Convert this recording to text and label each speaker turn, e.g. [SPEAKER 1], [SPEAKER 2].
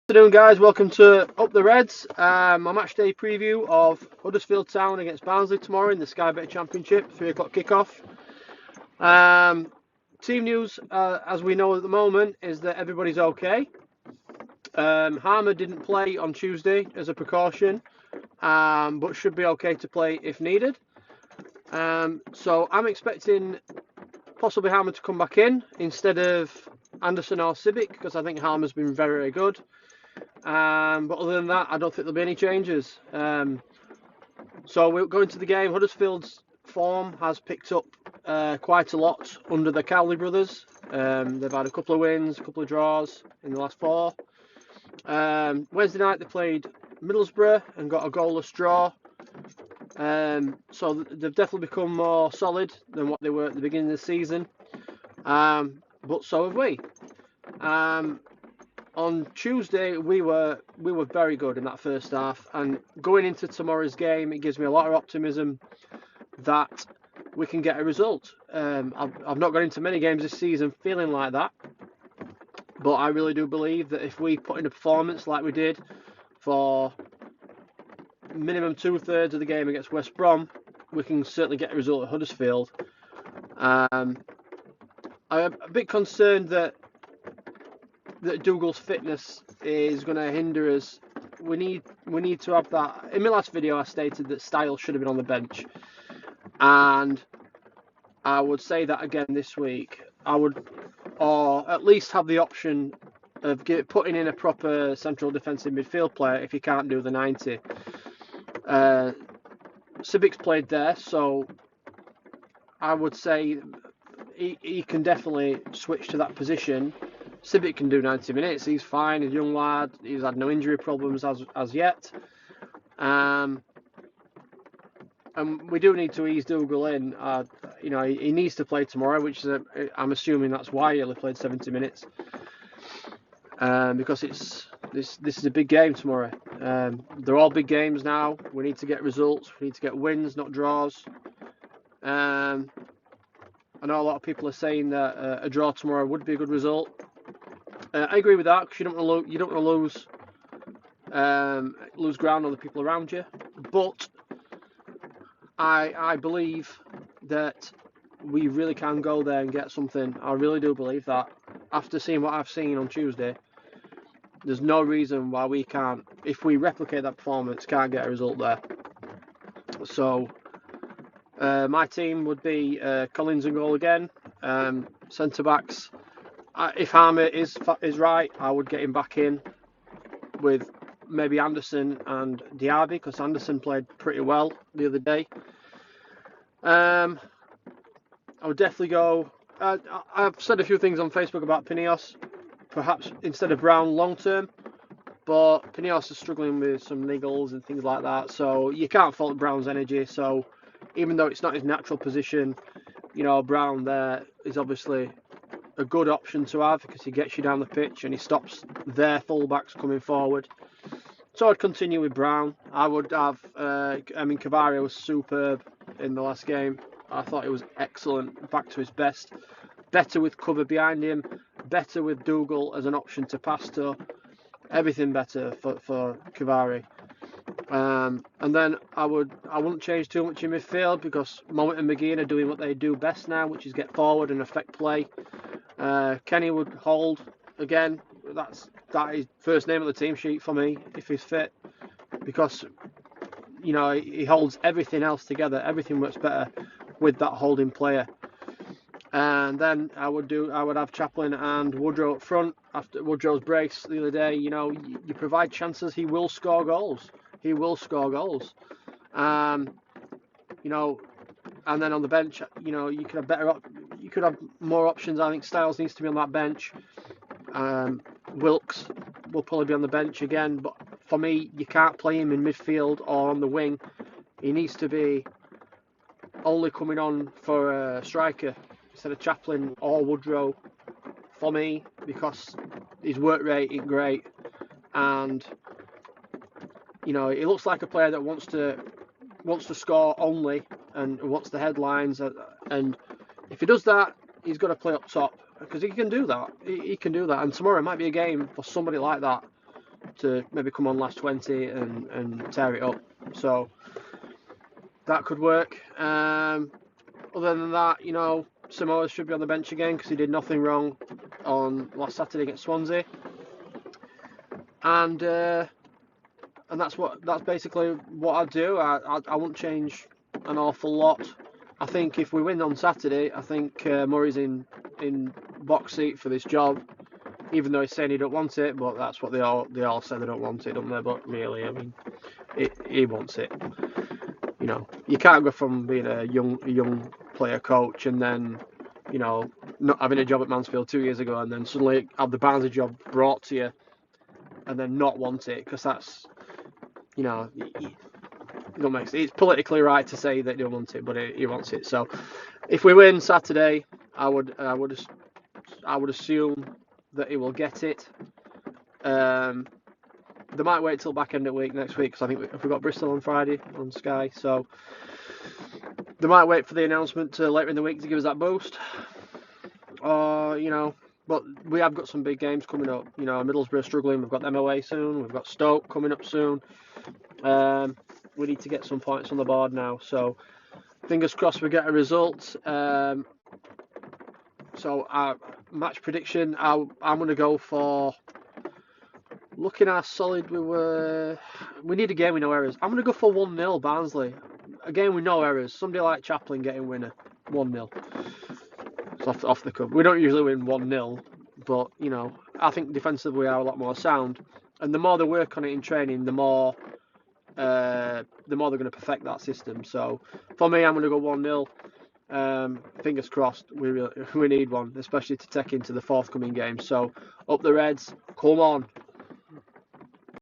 [SPEAKER 1] Good afternoon, guys. Welcome to Up the Reds. My match day preview of Huddersfield Town against Barnsley tomorrow in the skybet Championship, 3 o'clock kickoff. Team news, as we know at the moment, is that everybody's okay. Harmer didn't play on Tuesday as a precaution, but should be okay to play if needed. So I'm expecting possibly Harmer to come back in instead of Anderson or Civic, because I think Harmer's been very, very good. But other than that, I don't think there'll be any changes. So we'll go into the game. Huddersfield's form has picked up quite a lot under the Cowley brothers. They've had a couple of wins, a couple of draws in the last 4. Wednesday night they played Middlesbrough and got a goalless draw. So they've definitely become more solid than what they were at the beginning of the season. But so have we. On Tuesday, we were very good in that first half, and going into tomorrow's game, it gives me a lot of optimism that we can get a result. I've not got into many games this season feeling like that, but I really do believe that if we put in a performance like we did for minimum 2/3 of the game against West Brom, we can certainly get a result at Huddersfield. I'm a bit concerned that Dougal's fitness is going to hinder us. We need to have that. In my last video, I stated that Styles should have been on the bench, and I would say that again this week. I would, or at least have the option of putting in a proper central defensive midfield player if you can't do the 90. Civic's played there, so I would say he can definitely switch to that position. Civic can do 90 minutes. He's fine. He's a young lad. He's had no injury problems as yet. And we do need to ease Dougal in. He needs to play tomorrow, which is I'm assuming that's why he only played 70 minutes. Because this is a big game tomorrow. They're all big games now. We need to get results. We need to get wins, not draws. I know a lot of people are saying that a draw tomorrow would be a good result. I agree with that, because you don't want to lose ground on the people around you. But I believe that we really can go there and get something. I really do believe that. After seeing what I've seen on Tuesday, there's no reason why we can't, if we replicate that performance, can't get a result there. So my team would be Collins in goal again. Centre backs. If Harmer is right, I would get him back in with maybe Anderson and Diaby, because Anderson played pretty well the other day. I would definitely go. I've said a few things on Facebook about Pineos, perhaps instead of Brown long term, but Pineos is struggling with some niggles and things like that, so you can't fault Brown's energy. So even though it's not his natural position, Brown there is obviously a good option to have, because he gets you down the pitch and he stops their fullbacks coming forward. So I'd continue with Brown. I would have, Cavarrio was superb in the last game. I thought he was excellent, back to his best. Better with cover behind him, better with Dougal as an option to pass to. Everything better for Cavarrio. And then I wouldn't change too much in midfield, because Mount and McGean are doing what they do best now, which is get forward and affect play. Kenny would hold again. That is first name on the team sheet for me if he's fit, because he holds everything else together. Everything works better with that holding player. And then I would have Chaplin and Woodrow up front. After Woodrow's brace the other day, you provide chances, he will score goals. And then on the bench, you could have more options. I think Styles needs to be on that bench. Wilkes will probably be on the bench again, but for me, you can't play him in midfield or on the wing. He needs to be only coming on for a striker instead of Chaplin or Woodrow for me, because his work rate is great, and he looks like a player that wants to score only and wants the headlines. And if he does that, he's got to play up top, because he can do that. He can do that. And tomorrow might be a game for somebody like that to maybe come on last 20 and tear it up. So that could work. Other than that, you know, Samoa should be on the bench again because he did nothing wrong on last Saturday against Swansea. And that's basically what I'd do. I wouldn't change an awful lot. I think if we win on Saturday, I think Murray's in box seat for this job, even though he's saying he don't want it. But that's what they all say they don't want it, don't they? But really, I mean, he wants it. You know, you can't go from being a young player coach and then, you know, not having a job at Mansfield 2 years ago and then suddenly have the Barnsley job brought to you and then not want it, because that's, you know, it's politically right to say that he don't want it, but he wants it. So if we win Saturday, I would assume that he will get it. They might wait till back end of the week next week, because I think we've got Bristol on Friday on Sky, so they might wait for the announcement later in the week to give us that boost. You know, but we have got some big games coming up. You know, Middlesbrough struggling. We've got them away soon. We've got Stoke coming up soon. We need to get some points on the board now. So fingers crossed we get a result. So our match prediction, I'm going to go for, looking how solid we were. We need a game with no errors. I'm going to go for 1-0 Barnsley. A game with no errors. Somebody like Chaplin getting winner. 1-0. It's off the cuff. We don't usually win 1-0, but you know, I think defensively we are a lot more sound. And the more they work on it in training, the more they're going to perfect that system. So for me, I'm going to go 1-0. Fingers crossed. We need one, especially to take into the forthcoming game. So up the Reds, come on.